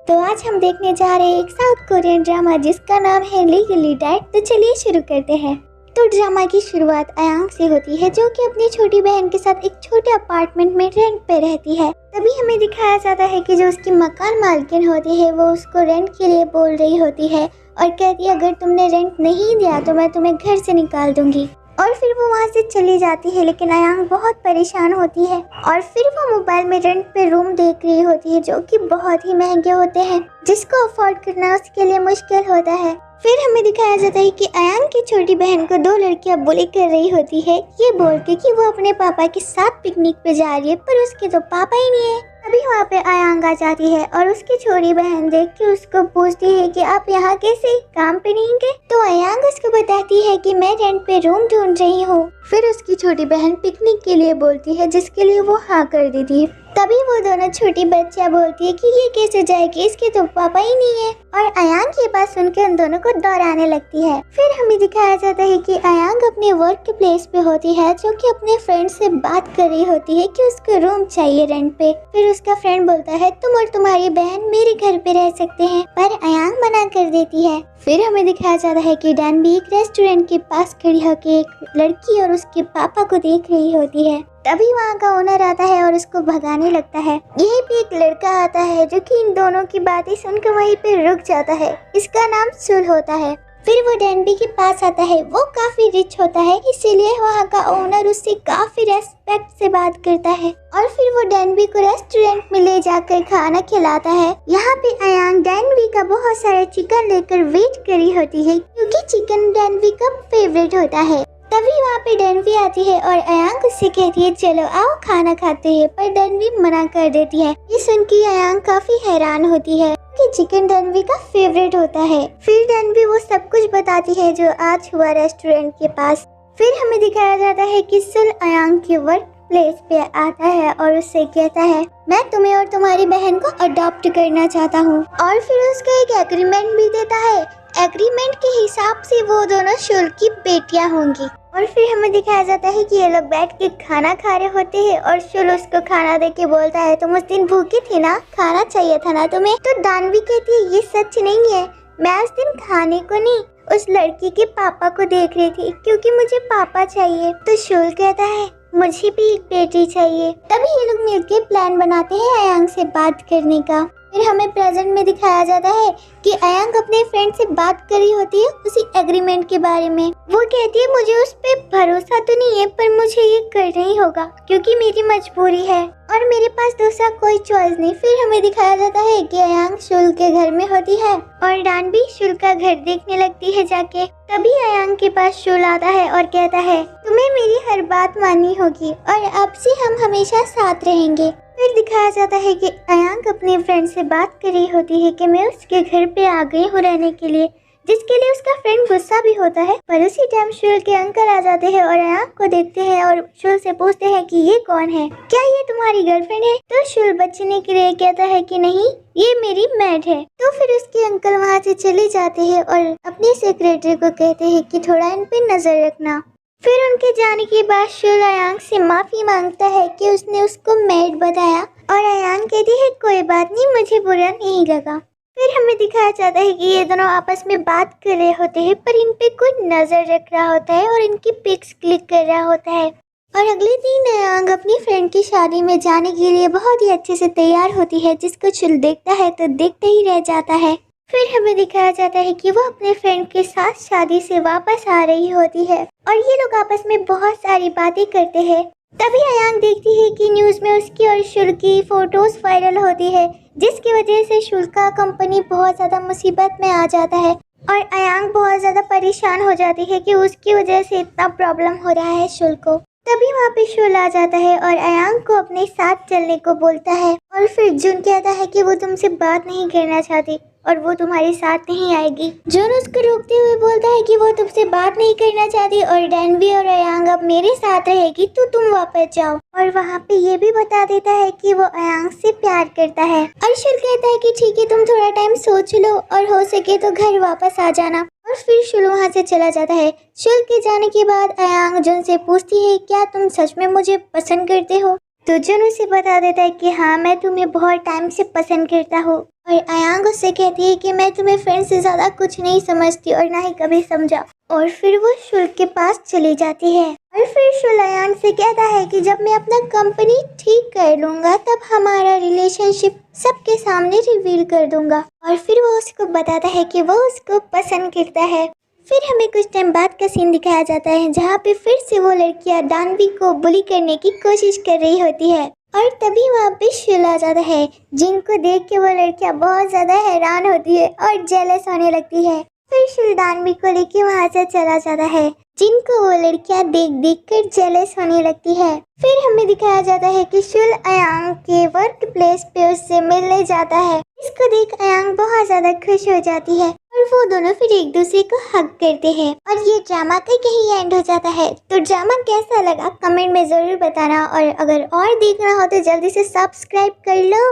तो आज हम देखने जा रहे हैं एक साउथ कोरियन ड्रामा जिसका नाम है लीगली डेड। तो चलिए शुरू करते हैं। तो ड्रामा की शुरुआत अयांग से होती है जो कि अपनी छोटी बहन के साथ एक छोटे अपार्टमेंट में रेंट पे रहती है। तभी हमें दिखाया जाता है कि जो उसकी मकान मालकिन होती है वो उसको रेंट के लिए बोल रही होती है और कहती है अगर तुमने रेंट नहीं दिया तो मैं तुम्हें घर से निकाल दूंगी। और फिर वो वहाँ से चली जाती है, लेकिन अयांग बहुत परेशान होती है और फिर वो मोबाइल में रेंट पे रूम देख रही होती है जो कि बहुत ही महंगे होते हैं जिसको अफोर्ड करना उसके लिए मुश्किल होता है। फिर हमें दिखाया जाता है कि अयांग की छोटी बहन को दो लड़कियां बुली कर रही होती है ये बोल के कि वो अपने पापा के साथ पिकनिक पे जा रही है, पर उसके तो पापा ही नहीं है। अभी वहाँ पे अयांग आ जाती है और उसकी छोटी बहन देख के उसको पूछती है कि आप यहाँ कैसे, काम पे नहीं गए? तो अयांग उसको बताती है कि मैं रेंट पे रूम ढूंढ रही हूँ। फिर उसकी छोटी बहन पिकनिक के लिए बोलती है जिसके लिए वो हाँ कर देती है। तभी वो दोनों छोटी बच्चियां बोलती है कि ये कैसे जाएगी, इसके तो पापा ही नहीं है। और अयांग ये बात सुनकर उन दोनों को दोहराने लगती है। फिर हमें दिखाया जाता है कि अयांग अपने वर्क प्लेस पे होती है जो कि अपने फ्रेंड से बात कर रही होती है कि उसको रूम चाहिए रेंट पे। फिर उसका फ्रेंड बोलता है तुम और तुम्हारी बहन मेरे घर पे रह सकते हैं, पर अयांग मना कर देती है। फिर हमें दिखाया जाता है कि डैन भी एक रेस्टोरेंट के पास खड़ी होकर एक लड़की और उसके पापा को देख रही होती है। तभी वहाँ का ओनर आता है और उसको भगाने लगता है। यहीं पे एक लड़का आता है जो कि इन दोनों की बातें सुनकर वहीं पे रुक जाता है। इसका नाम सुल होता है। फिर वो डैनबी के पास आता है। वो काफी रिच होता है इसीलिए वहाँ का ओनर उससे काफी रेस्पेक्ट से बात करता है और फिर वो डैनबी को रेस्टोरेंट में ले जाकर खाना खिलाता है। यहाँ पे अयांग डैनबी का बहुत सारा चिकन लेकर वेट करी होती है क्योंकि चिकन डैनबी का फेवरेट होता है। तभी वहाँ पे डैनवी आती है और अयांग उससे कहती है चलो आओ खाना खाते हैं, पर डैनवी मना कर देती है। ये सुन के अयांग काफी हैरान होती है कि चिकन डैनवी का फेवरेट होता है। फिर डैनवी वो सब कुछ बताती है जो आज हुआ रेस्टोरेंट के पास। फिर हमें दिखाया जाता है कि सुल अयांग के वर्क प्लेस पे आता है और उससे कहता है मैं तुम्हें और तुम्हारी बहन को अडॉप्ट करना चाहता हूँ। और फिर उसका एक एग्रीमेंट भी देता है। एग्रीमेंट के हिसाब से वो दोनों शुल की बेटियां होंगी। और फिर हमें दिखाया जाता है कि ये लोग बैठ के खाना खा रहे होते हैं और शुल उसको खाना दे के बोलता है तुम उस दिन भूखी थी ना, खाना चाहिए था ना तुम्हें? तो दानवी कहती है ये सच नहीं है, मैं उस दिन खाने को नहीं उस लड़की के पापा को देख रही थी क्योंकि मुझे पापा चाहिए। तो शुल कहता है मुझे भी एक बेटी चाहिए। तभी ये लोग मिलके प्लान बनाते हैं अयांग से बात करने का। फिर हमें प्रेजेंट में दिखाया जाता है कि अयांग अपने फ्रेंड से बात कर रही होती है उसी एग्रीमेंट के बारे में। वो कहती है मुझे उस पे भरोसा तो नहीं है पर मुझे ये करना ही होगा क्योंकि मेरी मजबूरी है और मेरे पास दूसरा कोई चॉइस नहीं। फिर हमें दिखाया जाता है कि अयांग शुल के घर में होती है और डान भी शुल का घर देखने लगती है जाके। तभी अयांग के पास शुल आता है और कहता है तुम्हें मेरी हर बात माननी होगी और अब से हम हमेशा साथ रहेंगे। फिर दिखाया जाता है कि अयांग अपने फ्रेंड से बात कर रही होती है कि मैं उसके घर पे आ गई हूँ रहने के लिए, जिसके लिए उसका फ्रेंड गुस्सा भी होता है। पर उसी टाइम शुल के अंकल आ जाते हैं और अयांग को देखते हैं और शुल से पूछते हैं कि ये कौन है, क्या ये तुम्हारी गर्लफ्रेंड है? तो शुल बचने के लिए कहता है कि नहीं ये मेरी मैड है। तो फिर उसके अंकल वहाँ से चले जाते हैं और अपने सेक्रेटरी को कहते हैं कि थोड़ा इन पे नजर रखना। फिर उनके जाने के बाद शुल अयांग से माफी मांगता है कि उसने उसको मैड बताया और अयांग कहती है कोई बात नहीं, मुझे बुरा नहीं लगा। फिर हमें दिखाया जाता है कि ये दोनों आपस में बात कर रहे होते हैं पर इन पे कोई नजर रख रहा होता है और इनकी पिक्स क्लिक कर रहा होता है। और अगले दिन अयांग अपनी फ्रेंड की शादी में जाने के लिए बहुत ही अच्छे से तैयार होती है जिसको शुल देखता है तो देखते ही रह जाता है। फिर हमें दिखाया जाता है कि वो अपने फ्रेंड के साथ शादी से वापस आ रही होती है और ये लोग आपस में बहुत सारी बातें करते हैं। तभी अयांग देखती है कि न्यूज़ में उसकी और शुल की फोटोज वायरल होती है जिसकी वजह से शुल का कंपनी बहुत ज़्यादा मुसीबत में आ जाता है और अयांग बहुत ज़्यादा परेशान हो जाती है कि उसकी वजह से इतना प्रॉब्लम हो रहा है शुल को। तभी वहाँ पे शुल आ जाता है और अयांग को अपने साथ चलने को बोलता है और फिर जुन कहता है कि वो तुमसे बात नहीं करना चाहती और वो तुम्हारे साथ नहीं आएगी। जुन उसको रोकते हुए बोलता है कि वो तुमसे बात नहीं करना चाहती और डैनवी और अयांग अब मेरे साथ रहेगी तो तुम वापस जाओ। और वहाँ पे ये भी बता देता है कि वो अयांग से प्यार करता है। और शुल कहता है कि ठीक है तुम थोड़ा टाइम सोच लो और हो सके तो घर वापस आ जाना। और फिर शुल वहाँ से चला जाता है। शुल के जाने के बाद अयांग जुन से पूछती है क्या तुम सच में मुझे पसंद करते हो? तो जुन उसे बता देता है कि हाँ मैं तुम्हें बहुत टाइम से पसंद करता हूँ और अयांग उससे कहती है कि मैं तुम्हें फ्रेंड से ज़्यादा कुछ नहीं समझती और ना ही कभी समझा। और फिर वो शुल के पास चली जाती है और फिर शुल अयांग से कहता है कि जब मैं अपना कंपनी ठीक कर लूँगा तब हमारा रिलेशनशिप सबके सामने रिवील कर दूंगा। और फिर वो उसको बताता है कि वो उसको पसंद करता है। फिर हमें कुछ टाइम बाद का सीन दिखाया जाता है जहाँ पे फिर से वो लड़कियाँ दानवी को बुली करने की कोशिश कर रही होती है और तभी वहाँ पे शुल आ जाता है, जिनको देख के वो लड़कियाँ बहुत ज़्यादा हैरान होती है और जेलस होने लगती है। फिर शुल दानवी को लेके वहाँ से चला जाता है, जिनको वो लड़कियाँ देख देख कर जेलस होने लगती है। फिर हमें दिखाया जाता है कि शुल अयांग के वर्क प्लेस पे उससे मिलने जाता है। इसको देख अयांग बहुत ज़्यादा खुश हो जाती है और वो दोनों फिर एक दूसरे को हग करते हैं और ये ड्रामा का यही एंड हो जाता है। तो ड्रामा कैसा लगा कमेंट में ज़रूर बताना और अगर और देखना हो तो जल्दी से सब्सक्राइब कर लो।